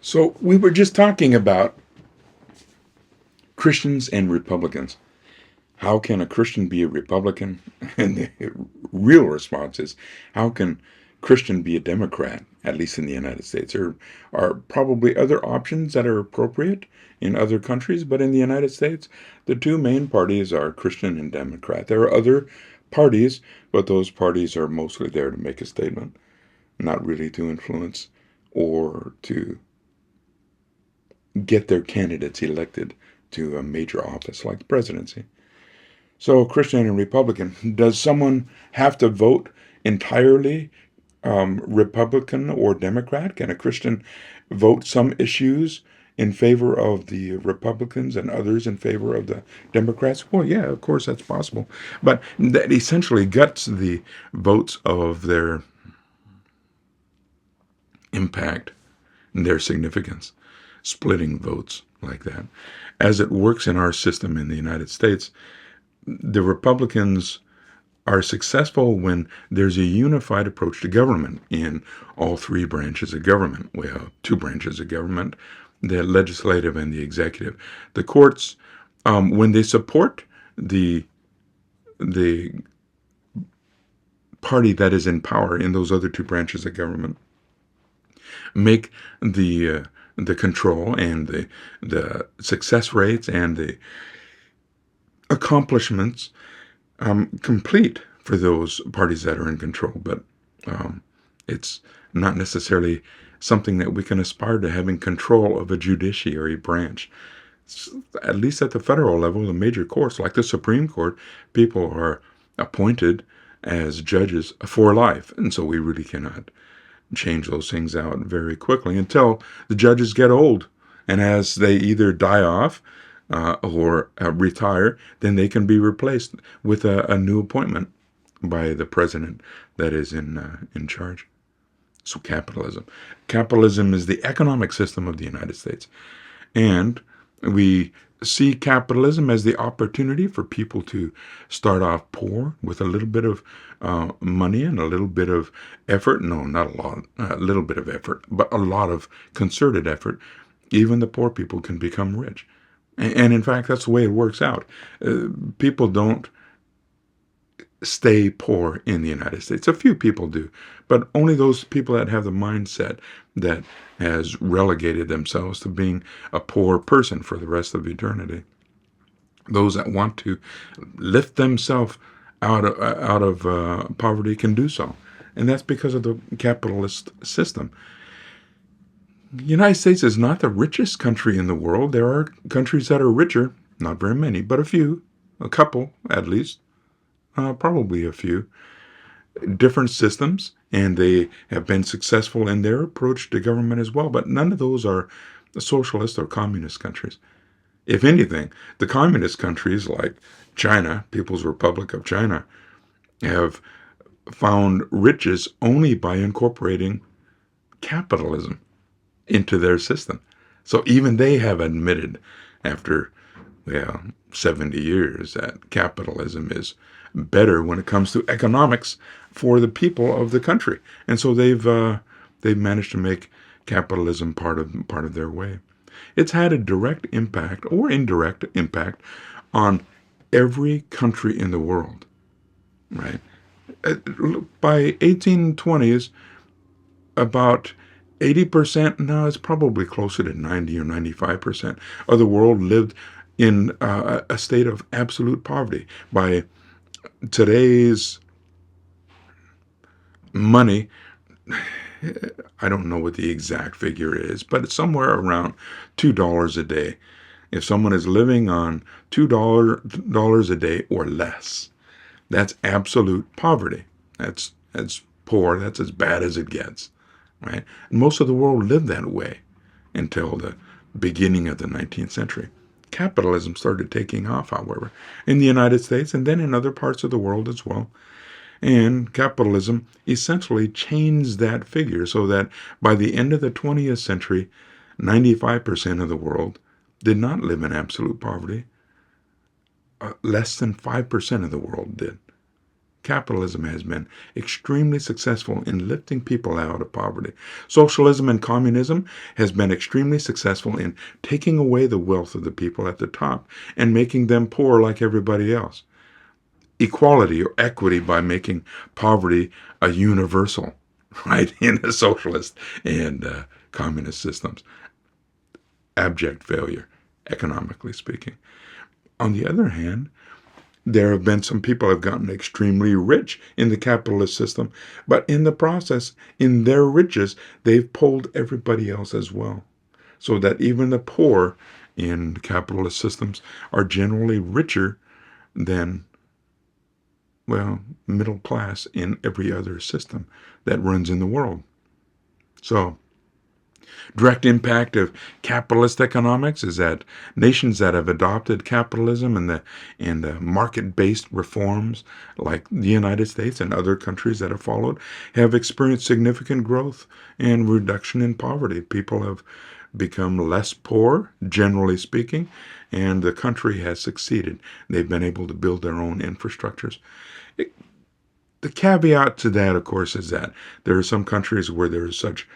So we were just talking about Christians and Republicans. How can a Christian be a Republican? And the real response is, how can Christian be a Democrat, at least in the United States? There are probably other options that are appropriate in other countries, but in the United States, the two main parties are Christian and Democrat. There are other parties, but those parties are mostly there to make a statement, not really to influence or to get their candidates elected to a major office like the presidency. So, Christian and Republican, does someone have to vote entirely Republican or Democrat? Can a Christian vote some issues in favor of the Republicans and others in favor of the Democrats? Well, yeah, of course that's possible. But that essentially guts the votes of their impact and their significance, splitting votes like that. As it works in our system in the United States, the Republicans are successful when there's a unified approach to government in all three branches of government. Well, two branches of government, the legislative and the executive. The courts, when they support the party that is in power in those other two branches of government, make the control and the success rates and the accomplishments complete for those parties that are in control. But it's not necessarily something that we can aspire to, having control of a judiciary branch. At least at the federal level, the major courts, like the Supreme Court, people are appointed as judges for life. And so we really cannot change those things out very quickly until the judges get old. And as they either die off or retire, then they can be replaced with a new appointment by the president that is in charge. So capitalism is the economic system of the United States, and we see capitalism as the opportunity for people to start off poor with a little bit of money and a little bit of effort. No, not a lot, a little bit of effort, but a lot of concerted effort. Even the poor people can become rich. And in fact, that's the way it works out. People don't stay poor in the United States. A few people do, but only those people that have the mindset that has relegated themselves to being a poor person for the rest of eternity. Those that want to lift themselves out of poverty can do so. And that's because of the capitalist system. The United States is not the richest country in the world. There are countries that are richer, not very many, but a few, a couple at least, probably a few, different systems, and they have been successful in their approach to government as well. But none of those are socialist or communist countries. If anything, the communist countries like China, People's Republic of China, have found riches only by incorporating capitalism into their system. So even they have admitted after 70 years that capitalism is better when it comes to economics for the people of the country. And so they've managed to make capitalism part of their way. It's had a direct impact or indirect impact on every country in the world, right? By 1820s, about 80%, no, it's probably closer to 90 or 95% of the world lived in a state of absolute poverty. By today's money, I don't know what the exact figure is, but it's somewhere around $2 a day. If someone is living on $2 a day or less, that's absolute poverty. That's poor. That's as bad as it gets, right? And most of the world lived that way until the beginning of the 19th century. Capitalism started taking off, however, in the United States and then in other parts of the world as well. And capitalism essentially changed that figure so that by the end of the 20th century, 95% of the world did not live in absolute poverty. Less than 5% of the world did. capitalism has been extremely successful in lifting people out of poverty. Socialism and communism has been extremely successful in taking away the wealth of the people at the top and making them poor like everybody else. Equality or equity by making poverty a universal, right, in the socialist and communist systems. Abject failure, economically speaking. On the other hand, there have been some people who have gotten extremely rich in the capitalist system, but in the process, in their riches, they've pulled everybody else as well. So that even the poor in capitalist systems are generally richer than, well, middle class in every other system that runs in the world. So, direct impact of capitalist economics is that nations that have adopted capitalism and the market-based reforms, like the United States and other countries that have followed, have experienced significant growth and reduction in poverty. People have become less poor, generally speaking, and the country has succeeded. They've been able to build their own infrastructures. The caveat to that, of course, is that there are some countries where there is such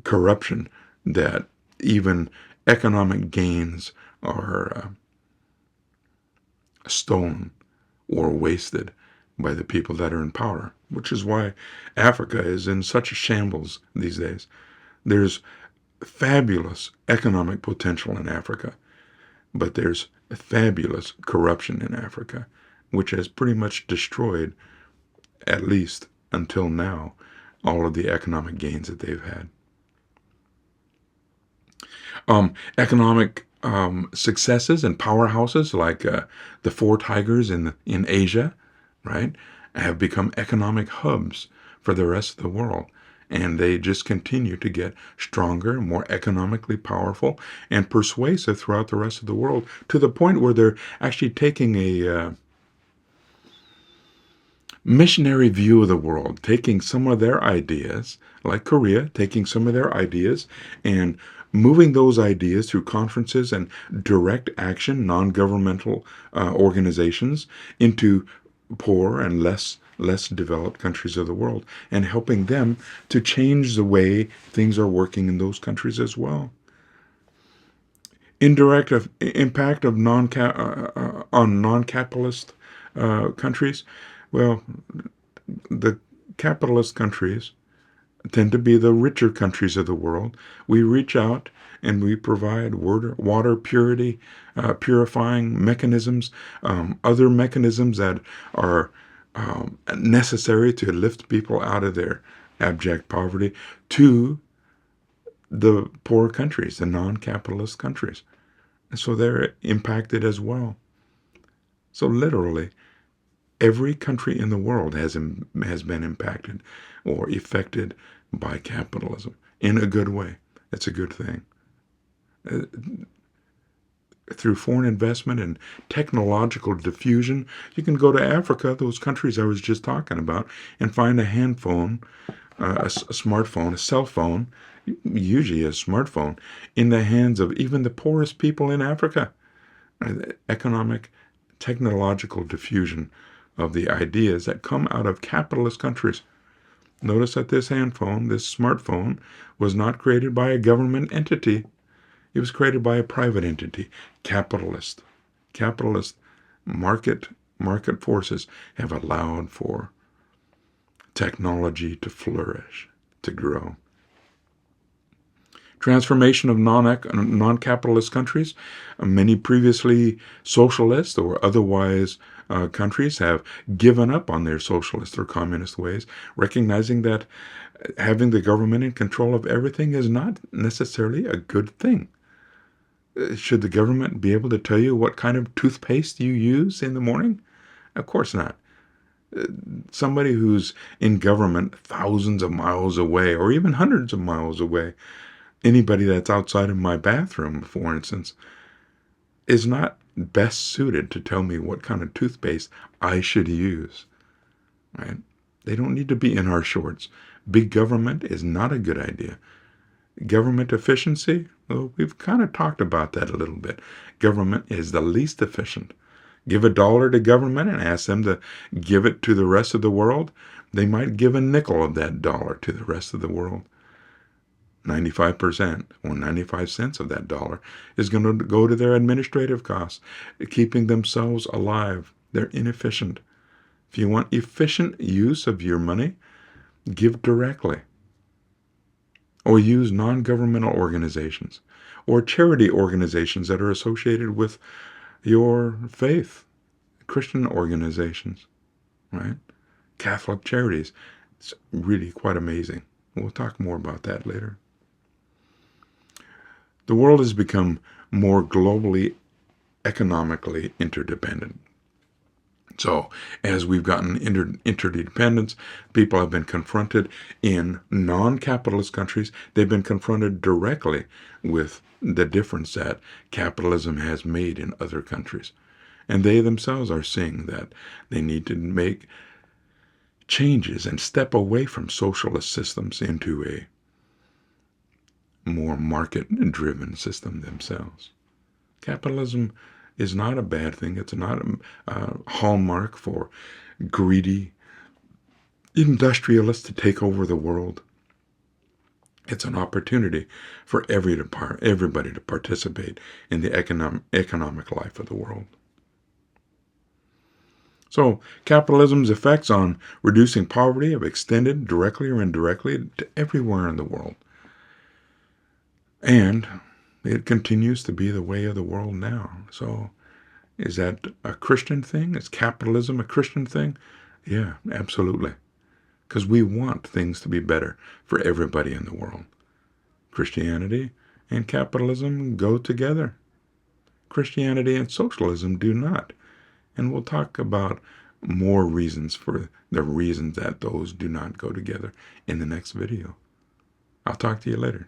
corruption that even economic gains are stolen or wasted by the people that are in power, which is why Africa is in such a shambles these days. There's fabulous economic potential in Africa, but there's fabulous corruption in Africa, which has pretty much destroyed, at least until now, all of the economic gains that they've had. Economic successes and powerhouses like the Four Tigers in Asia, right, have become economic hubs for the rest of the world. And they just continue to get stronger, more economically powerful, and persuasive throughout the rest of the world, to the point where they're actually taking a missionary view of the world, taking some of their ideas, like Korea, taking some of their ideas and moving those ideas through conferences and direct action, non-governmental organizations into poor and less developed countries of the world, and helping them to change the way things are working in those countries as well. Indirect impact of on non-capitalist countries. Well, the capitalist countries tend to be the richer countries of the world. We reach out and we provide water purity, purifying mechanisms, other mechanisms that are necessary to lift people out of their abject poverty to the poor countries, the non-capitalist countries. And so they're impacted as well. So literally, every country in the world has been impacted or affected by capitalism in a good way. It's a good thing. Through foreign investment and technological diffusion, you can go to Africa, those countries I was just talking about, and find a handphone, a smartphone, a cell phone, usually a smartphone, in the hands of even the poorest people in Africa. Economic, technological diffusion of the ideas that come out of capitalist countries. Notice that this handphone, this smartphone, was not created by a government entity. It was created by a private entity, capitalist. Capitalist market forces have allowed for technology to flourish, to grow. Transformation of non-capitalist countries. Many previously socialist or otherwise countries have given up on their socialist or communist ways, recognizing that having the government in control of everything is not necessarily a good thing. Should the government be able to tell you what kind of toothpaste you use in the morning? Of course not. Somebody who's in government thousands of miles away or even hundreds of miles away, anybody that's outside of my bathroom, for instance, is not best suited to tell me what kind of toothpaste I should use, right? They don't need to be in our shorts. Big government is not a good idea. Government efficiency, well, we've kind of talked about that a little bit. Government is the least efficient. Give $1 to government and ask them to give it to the rest of the world, they might give a nickel of that dollar to the rest of the world. 95% or 95 cents of that dollar is going to go to their administrative costs, keeping themselves alive. They're inefficient. If you want efficient use of your money, give directly. Or use non-governmental organizations or charity organizations that are associated with your faith, Christian organizations, right? Catholic charities. It's really quite amazing. We'll talk more about that later. The world has become more globally, economically interdependent. So, as we've gotten interdependence, people have been confronted in non-capitalist countries. They've been confronted directly with the difference that capitalism has made in other countries. And they themselves are seeing that they need to make changes and step away from socialist systems into a more market-driven system themselves. Capitalism is not a bad thing. It's not a hallmark for greedy industrialists to take over the world. It's an opportunity for everybody to participate in the economic life of the world. So, capitalism's effects on reducing poverty have extended directly or indirectly to everywhere in the world. And it continues to be the way of the world now. So, is that a Christian thing? Is capitalism a Christian thing? Yeah, absolutely. Because we want things to be better for everybody in the world. Christianity and capitalism go together. Christianity and socialism do not. And we'll talk about more reasons for the reasons that those do not go together in the next video. I'll talk to you later.